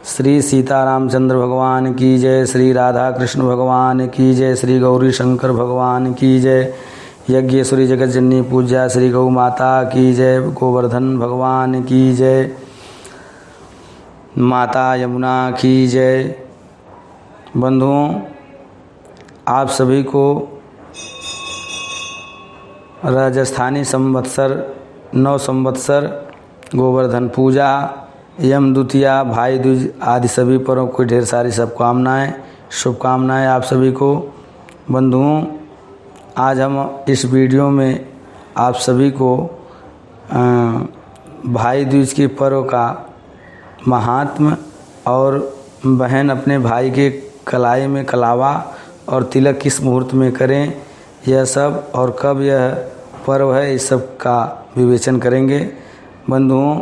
श्री सीतारामचंद्र भगवान की जय, श्री राधा कृष्ण भगवान की जय, श्री गौरी शंकर भगवान की जय, यज्ञेश्वरी जगत जननी पूज्या श्री गौ माता की जय, गोवर्धन भगवान की जय, माता यमुना की जय। बंधुओं, आप सभी को राजस्थानी संवत्सर 9 संवत्सर गोवर्धन पूजा, यम द्वितीया, भाई दूज आदि सभी पर्वों को ढेर सारी शुभकामनाएं आप सभी को। बंधुओं, आज हम इस वीडियो में आप सभी को भाई दूज के पर्व का महात्म और बहन अपने भाई के कलाई में कलावा और तिलक किस मुहूर्त में करें, यह सब और कब यह पर्व है, इस सब का विवेचन करेंगे। बंधुओं,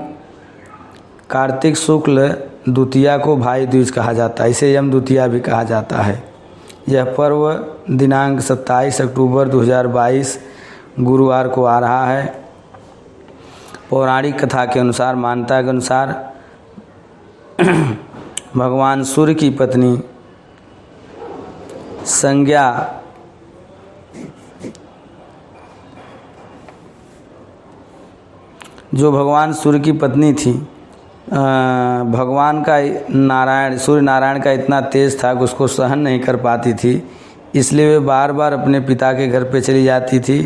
कार्तिक शुक्ल द्वितीया को भाई दूज कहा जाता है, इसे यम द्वितीया भी कहा जाता है। यह पर्व दिनांक 27 अक्टूबर 2022 गुरुवार को आ रहा है। पौराणिक कथा के अनुसार, मान्यता के अनुसार भगवान सूर्य की पत्नी संज्ञा जो भगवान सूर्य की पत्नी थी, भगवान का सूर्य नारायण का इतना तेज था कि उसको सहन नहीं कर पाती थी, इसलिए वे बार बार अपने पिता के घर पे चली जाती थी।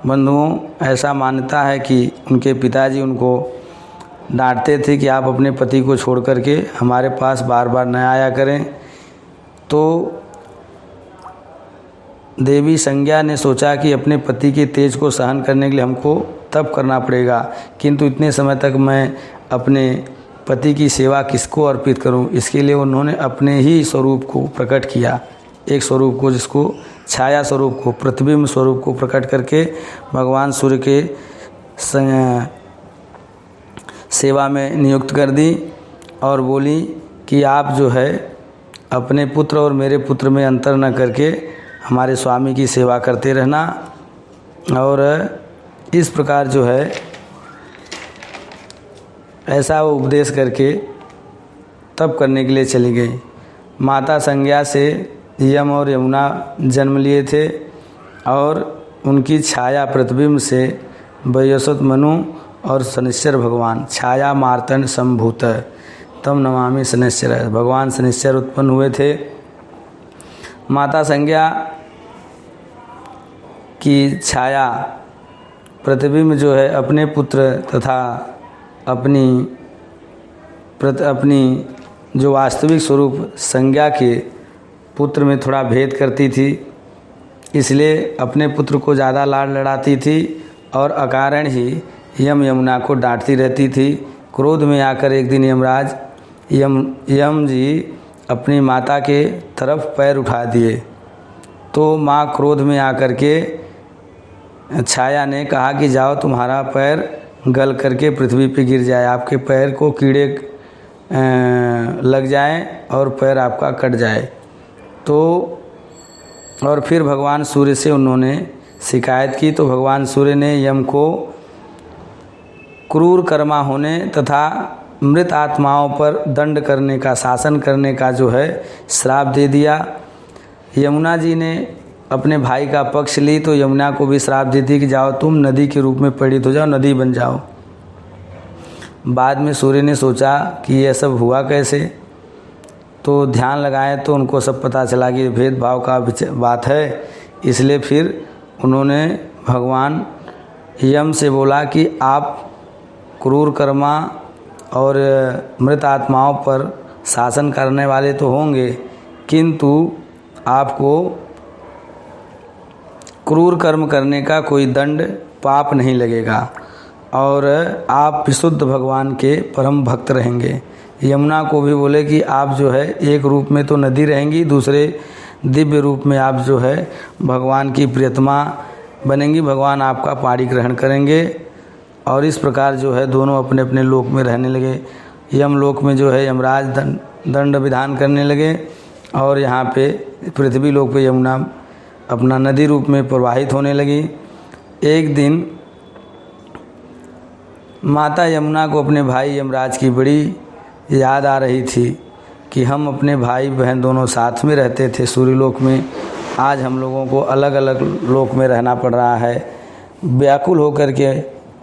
बंधुओं, ऐसा मान्यता है कि उनके पिताजी उनको डांटते थे कि आप अपने पति को छोड़ करके हमारे पास बार बार न आया करें। तो देवी संज्ञा ने सोचा कि अपने पति के तेज को सहन करने के लिए हमको तप करना पड़ेगा, किंतु इतने समय तक मैं अपने पति की सेवा किसको अर्पित करूं। इसके लिए उन्होंने अपने ही स्वरूप को प्रकट किया, एक स्वरूप को, जिसको छाया स्वरूप को, प्रतिबिंब स्वरूप को प्रकट करके भगवान सूर्य के सेवा में नियुक्त कर दी और बोली कि आप जो है अपने पुत्र और मेरे पुत्र में अंतर न करके हमारे स्वामी की सेवा करते रहना। और इस प्रकार जो है ऐसा वो उपदेश करके तप करने के लिए चली गई। माता संज्ञा से यम और यमुना जन्म लिए थे और उनकी छाया प्रतिबिंब से वयस्वत मनु और शनिश्चर भगवान छाया मार्तंड संभूत तम नमामि शनिश्चर, भगवान शनिश्चर उत्पन्न हुए थे। माता संज्ञा की छाया प्रतिबिंब जो है अपने पुत्र तथा अपनी जो वास्तविक स्वरूप संज्ञा के पुत्र में थोड़ा भेद करती थी, इसलिए अपने पुत्र को ज़्यादा लाड लड़ाती थी और अकारण ही यम यमुना को डांटती रहती थी। क्रोध में आकर एक दिन यम जी अपनी माता के तरफ पैर उठा दिए, तो माँ क्रोध में आकर के छाया ने कहा कि जाओ, तुम्हारा पैर गल करके पृथ्वी पे गिर जाए, आपके पैर को कीड़े लग जाएं और पैर आपका कट जाए। तो और फिर भगवान सूर्य से उन्होंने शिकायत की, तो भगवान सूर्य ने यम को क्रूर कर्मा होने तथा मृत आत्माओं पर दंड करने का, शासन करने का जो है श्राप दे दिया। यमुना जी ने अपने भाई का पक्ष ली, तो यमुना को भी श्राप दी थी कि जाओ तुम नदी के रूप में परिणित हो जाओ, नदी बन जाओ। बाद में सूर्य ने सोचा कि यह सब हुआ कैसे, तो ध्यान लगाए तो उनको सब पता चला कि भेदभाव का बात है। इसलिए फिर उन्होंने भगवान यम से बोला कि आप क्रूर कर्मा और मृत आत्माओं पर शासन करने वाले तो होंगे, किंतु आपको क्रूर कर्म करने का कोई दंड पाप नहीं लगेगा और आप विशुद्ध भगवान के परम भक्त रहेंगे। यमुना को भी बोले कि आप जो है एक रूप में तो नदी रहेंगी, दूसरे दिव्य रूप में आप जो है भगवान की प्रियतमा बनेंगी, भगवान आपका पाणी ग्रहण करेंगे। और इस प्रकार जो है दोनों अपने अपने लोक में रहने लगे। यम लोक में जो है यमराज दंड विधान करने लगे और यहाँ पे पृथ्वी लोक पे यमुना अपना नदी रूप में प्रवाहित होने लगी। एक दिन माता यमुना को अपने भाई यमराज की बड़ी याद आ रही थी कि हम अपने भाई बहन दोनों साथ में रहते थे सूर्यलोक में, आज हम लोगों को अलग अलग लोक में रहना पड़ रहा है। व्याकुल होकर के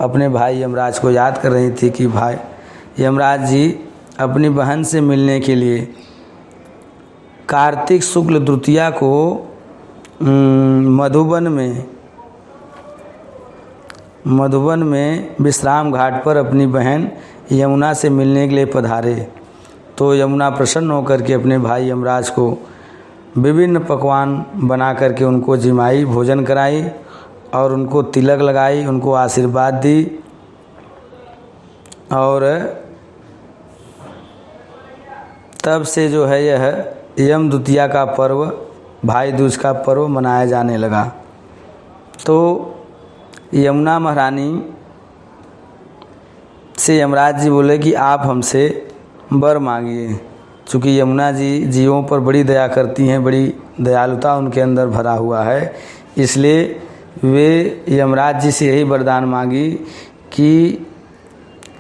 अपने भाई यमराज को याद कर रही थी कि भाई यमराज जी अपनी बहन से मिलने के लिए कार्तिक शुक्ल द्वितीया को मधुबन में विश्राम घाट पर अपनी बहन यमुना से मिलने के लिए पधारे। तो यमुना प्रसन्न होकर के अपने भाई यमराज को विभिन्न पकवान बना करके उनको जिमाई, भोजन कराई और उनको तिलक लगाई, उनको आशीर्वाद दी। और तब से जो है यह यम द्वितीया का पर्व, भाई दूज का पर्व मनाया जाने लगा। तो यमुना महारानी से यमराज जी बोले कि आप हमसे वर मांगिए। चूँकि यमुना जी जीवों पर बड़ी दया करती हैं, बड़ी दयालुता उनके अंदर भरा हुआ है, इसलिए वे यमराज जी से यही वरदान मांगी कि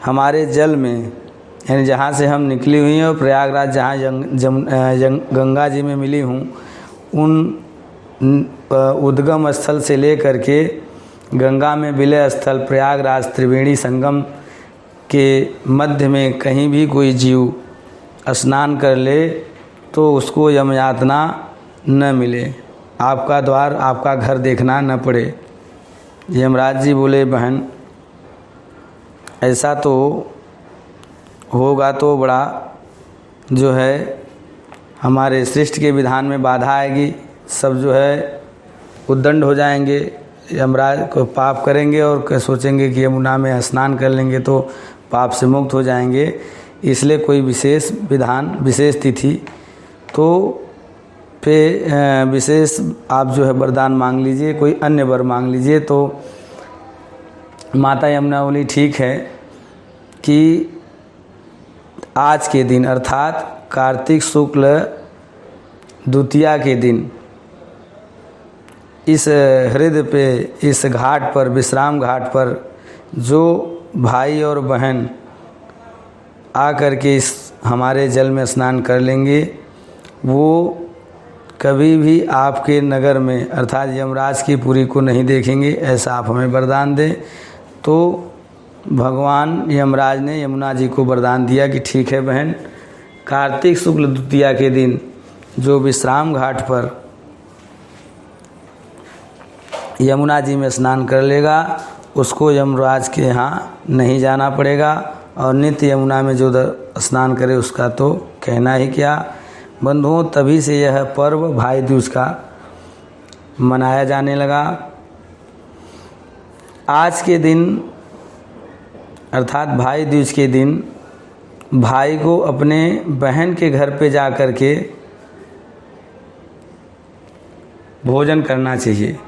हमारे जल में, यानी जहाँ से हम निकली हुई हैं और प्रयागराज जहाँ गंगा जी में मिली हूँ, उन उद्गम स्थल से ले करके गंगा में विलय स्थल प्रयागराज त्रिवेणी संगम के मध्य में कहीं भी कोई जीव स्नान कर ले तो उसको यमयातना न मिले, आपका द्वार, आपका घर देखना न पड़े। यमराज जी बोले बहन ऐसा तो होगा तो बड़ा जो है हमारे सृष्टि के विधान में बाधा आएगी, सब जो है उद्दंड हो जाएंगे, यमराज को पाप करेंगे और सोचेंगे कि यमुना में स्नान कर लेंगे तो पाप से मुक्त हो जाएंगे। इसलिए कोई विशेष विधान, विशेष तिथि तो पे विशेष आप जो है वरदान मांग लीजिए, कोई अन्य वर मांग लीजिए। तो माता यमुना बोली ठीक है कि आज के दिन अर्थात कार्तिक शुक्ल द्वितीया के दिन इस हृदय पे, इस घाट पर, विश्राम घाट पर जो भाई और बहन आकर के इस हमारे जल में स्नान कर लेंगे, वो कभी भी आपके नगर में अर्थात यमराज की पुरी को नहीं देखेंगे, ऐसा आप हमें वरदान दें। तो भगवान यमराज ने यमुना जी को वरदान दिया कि ठीक है बहन, कार्तिक शुक्ल द्वितीया के दिन जो विश्राम घाट पर यमुना जी में स्नान कर लेगा उसको यमराज के यहाँ नहीं जाना पड़ेगा, और नित्य यमुना में जो स्नान करे उसका तो कहना ही क्या। बंधुओं, तभी से यह पर्व भाई दूज का मनाया जाने लगा। आज के दिन अर्थात भाई दूज के दिन भाई को अपने बहन के घर पे जा कर के भोजन करना चाहिए,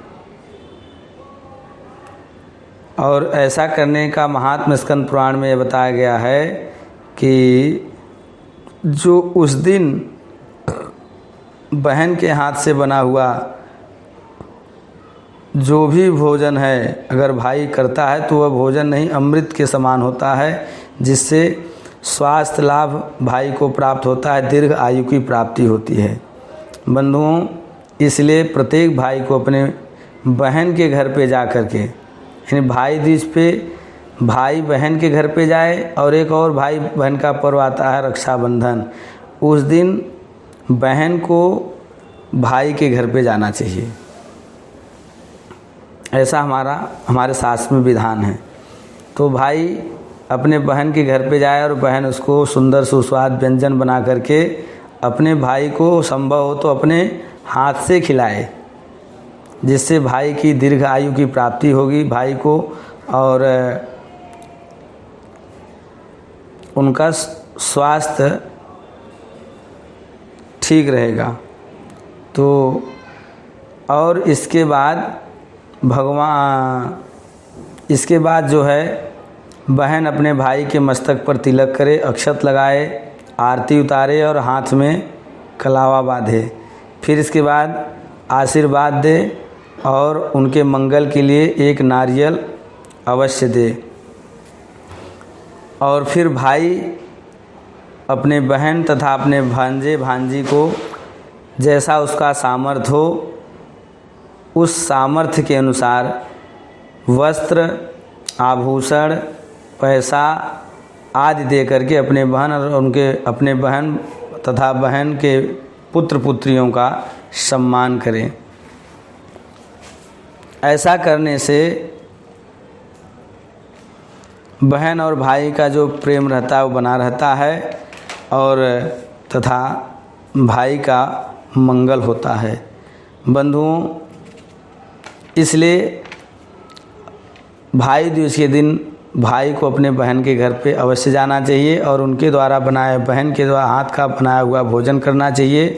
और ऐसा करने का महात्म्य स्कंद पुराण में बताया गया है कि जो उस दिन बहन के हाथ से बना हुआ जो भी भोजन है अगर भाई करता है तो वह भोजन नहीं अमृत के समान होता है, जिससे स्वास्थ्य लाभ भाई को प्राप्त होता है, दीर्घ आयु की प्राप्ति होती है। बंधुओं, इसलिए प्रत्येक भाई को अपने बहन के घर पे जा कर के, यानी भाई दूज पे भाई बहन के घर पे जाए, और एक और भाई बहन का पर्व आता है रक्षाबंधन, उस दिन बहन को भाई के घर पे जाना चाहिए, ऐसा हमारे शास्त्र में विधान है। तो भाई अपने बहन के घर पे जाए और बहन उसको सुंदर सुस्वाद व्यंजन बना करके अपने भाई को संभव हो तो अपने हाथ से खिलाए, जिससे भाई की दीर्घ आयु की प्राप्ति होगी भाई को, और उनका स्वास्थ्य ठीक रहेगा। तो और इसके बाद जो है बहन अपने भाई के मस्तक पर तिलक करे, अक्षत लगाए, आरती उतारे और हाथ में कलावा बांधे। फिर इसके बाद आशीर्वाद दे और उनके मंगल के लिए एक नारियल अवश्य दे। और फिर भाई अपने बहन तथा अपने भांजे भांजी को जैसा उसका सामर्थ्य हो उस सामर्थ्य के अनुसार वस्त्र, आभूषण, पैसा आदि दे करके अपने बहन तथा बहन के पुत्र पुत्रियों का सम्मान करें। ऐसा करने से बहन और भाई का जो प्रेम रहता है वो बना रहता है और तथा भाई का मंगल होता है। बंधुओं, इसलिए भाई दूज के दिन भाई को अपने बहन के घर पे अवश्य जाना चाहिए और उनके द्वारा बनाए बहन के द्वारा हाथ का बनाया हुआ भोजन करना चाहिए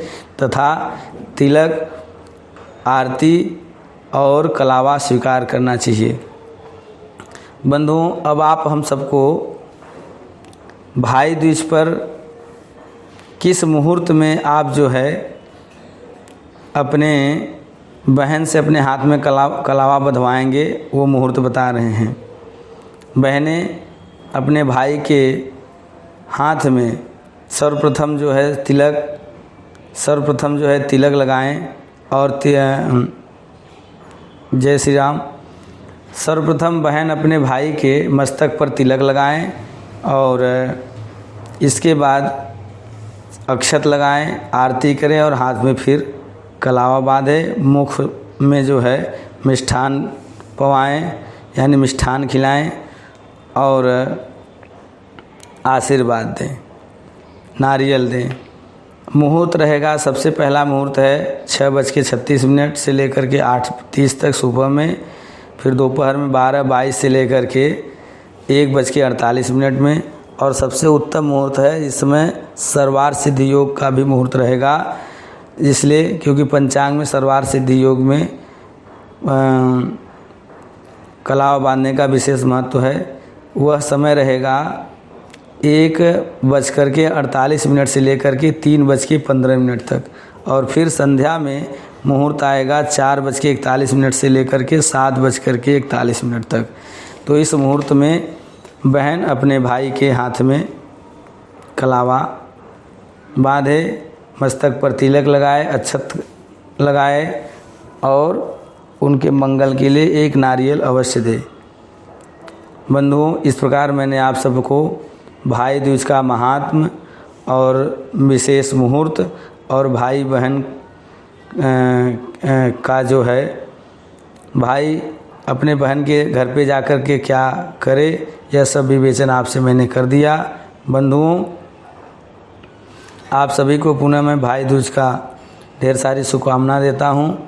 तथा तिलक, आरती और कलावा स्वीकार करना चाहिए। बंधुओं, अब आप हम सबको भाई दूज पर किस मुहूर्त में आप जो है अपने बहन से अपने हाथ में कलावा बंधवाएंगे वो मुहूर्त बता रहे हैं। बहनें अपने भाई के हाथ में सर्वप्रथम जो है तिलक लगाएं और जय श्री राम। सर्वप्रथम बहन अपने भाई के मस्तक पर तिलक लगाएं और इसके बाद अक्षत लगाएं, आरती करें और हाथ में फिर कलावा बांधें। मुख में जो है मिष्ठान पवाएं यानी मिष्ठान खिलाएं और आशीर्वाद दें, नारियल दें। मुहूर्त रहेगा, सबसे पहला मुहूर्त है 6:36 से लेकर के 8:30 तक सुबह में, फिर दोपहर में 12:22 से लेकर के 1:48 में और सबसे उत्तम मुहूर्त है इसमें सर्वार सिद्धि योग का भी मुहूर्त रहेगा। इसलिए क्योंकि पंचांग में सर्वार सिद्धि योग में कलावा बांधने का विशेष महत्व है। वह समय रहेगा 1:48 से लेकर के 3:15 तक और फिर संध्या में मुहूर्त आएगा 4:41 से लेकर के 7:41 तक। तो इस मुहूर्त में बहन अपने भाई के हाथ में कलावा बांधे, मस्तक पर तिलक लगाए, अक्षत लगाए और उनके मंगल के लिए एक नारियल अवश्य दे। बंधुओं, इस प्रकार मैंने आप सबको भाई दूज का महात्म और विशेष मुहूर्त और भाई बहन का जो है भाई अपने बहन के घर पे जाकर के क्या करे यह सब विवेचन आपसे मैंने कर दिया। बंधुओं, आप सभी को पुनः मैं भाई दूज का ढेर सारी शुभकामना देता हूँ।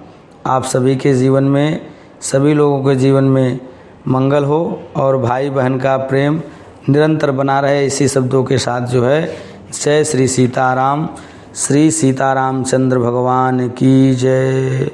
आप सभी के जीवन में, सभी लोगों के जीवन में मंगल हो और भाई बहन का प्रेम निरंतर बना रहे। इसी शब्दों के साथ जो है जय श्री सीताराम, श्री सीतारामचंद्र भगवान की जय।